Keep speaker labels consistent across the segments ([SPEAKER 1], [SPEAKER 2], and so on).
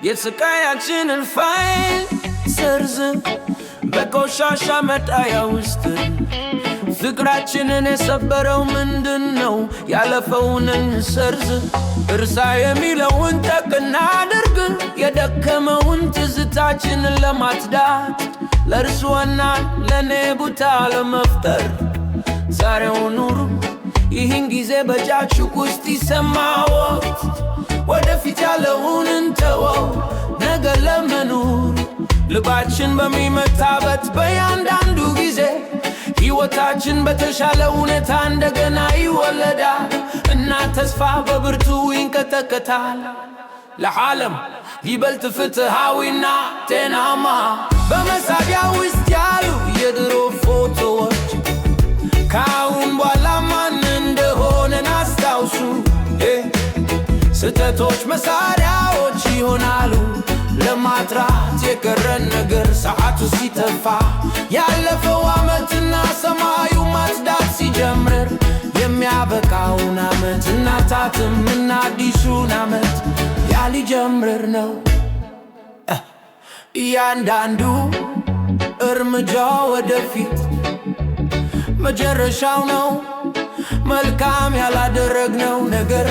[SPEAKER 1] የስቃያችንን ፋይል ሰርዝን በቆሻሻ መጣያ ውስጥ ፍቅራችንን የሰበረው ምንድነው? ያለፈውን ሰርዝ እርሳ የሚለውን ጠቅና አድርግ የደከመውን ትዝታችንን ለማጽዳት ለእርሷና ለኔ ቦታ ለመፍጠር ዛሬው ኑሩ ይህን ጊዜ በእጃችሁ ውስጥ ይሰማዎት ወደፊት ያለውን እንተወው ነገ ለመኖር ልባችን በሚመታበት በያንዳንዱ ጊዜ ሕይወታችን በተሻለ ሁኔታ እንደገና ይወለዳል እና ተስፋ በብርቱ ይንቀጠቀጣል ለዓለም ይበልጥ ፍትሃዊና ጤናማ በመሳቢያ ውስጥ ያሉ የድሮ ፎቶዎች ከአሁን በኋላ ማን እንደሆነን አስታውሱ ስህተቶች መሳሪያዎች ይሆናሉ ለማጥራት የቀረን ነገር ሰዓቱ ሲተፋ ያለፈው ዓመትና ሰማዩ ማጽዳት ሲጀምር የሚያበቃውን ዓመት እናታትምና አዲሱን ዓመት ያሊጀምር ነው እያንዳንዱ እርምጃ ወደፊት መጨረሻው ነው መልካም ያላደረግነው ነገር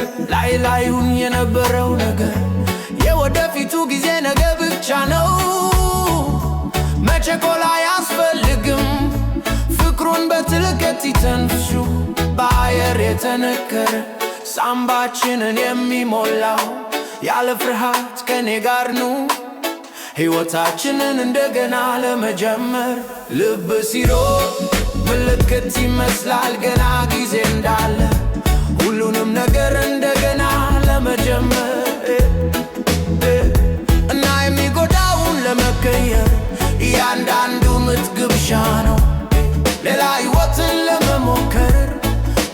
[SPEAKER 1] ላዩን የነበረው ነገር የወደፊቱ ጊዜ ነገ ብቻ ነው መቸኮል አያስፈልግም ፍቅሩን በጥልቀት ይተንፍሱ በአየር የተነከረ ሳምባችንን የሚሞላው ያለ ፍርሃት ከኔ ጋር ኑ ሕይወታችንን እንደገና ለመጀመር ልብ ሲሮጥ ምልክት ይመስላል ገና ጊዜ እንዳለ ሁሉንም ነገር እንደገና ለመጀመር እና የሚጎዳውን ለመቀየር እያንዳንዱ ምት ግብዣ ነው ሌላ ሕይወትን ለመሞከር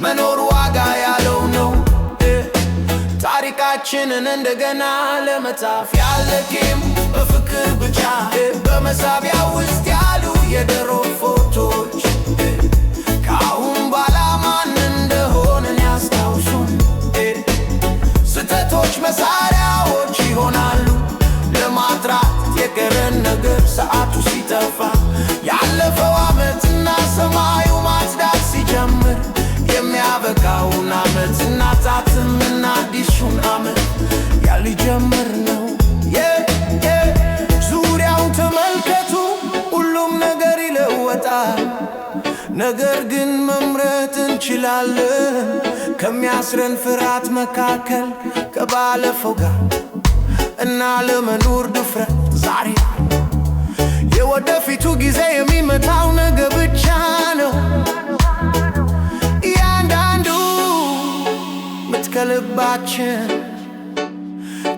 [SPEAKER 1] መኖር ዋጋ ያለው ነው ታሪካችንን እንደገና ለመጻፍ ያለቂም በፍቅር ብቻ በመሳቢያ ውስጥ ያሉ የድሮ ፎቶዎች ከአሁን በኋላ ማን እንደሆነን ያስታውሱን ስህተቶች መሳሪያዎች ይሆናሉ ለማጥራት የቀረን ነገር ሰዓቱ ሲተፋ ያለፈው ዓመትና ሰማዩ ማጽዳት ሲጀምር የሚያበቃውን ዓመት እናታትምና አዲሱን ዓመት ያሊጀምር ነው ዙሪያውን ተመልከቱ ሁሉም ነገር ይለወጣል ነገር ግን መምረጥ እንችላለን ከሚያስረን ፍርሃት መካከል ከባለፈው ጋር እና ለመኖር ድፍረት ዛሬ የወደፊቱ ጊዜ የሚመጣው ነገ ብቻ ነው እያንዳንዱ ምት ከልባችን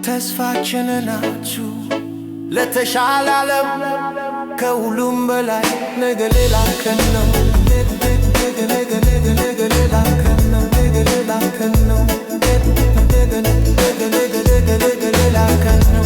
[SPEAKER 1] ተስፋችን ናችሁ ለተሻለ ዓለም ከሁሉም በላይ ነገ ሌላ ቀን ነው ነገ ሌላ ቀን ነው ነገ ሌላ ቀን ነው ነገ ሌላ ቀን ነው